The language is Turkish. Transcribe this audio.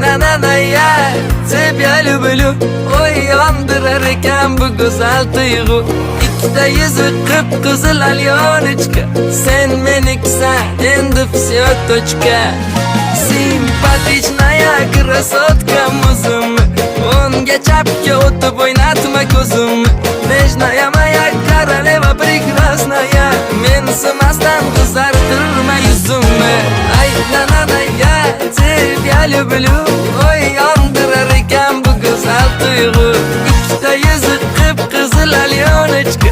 nananaya Sev lublum oy yandırar eken bu güzel duygu İkide yüzü kıpkızıl alyonочка Sen meniksen endi всё точка Симпатичная красотка muzum Unga chapga o'tib o'ynatma ko'zim Nежная моя королева прекрасная Mensimasdan qizartirma yuzimni Ay nananaya Тебя люблю Oy yondirar ekan bu go'zal tuyg'u Ikkita yuzi qip-qizil alyonочка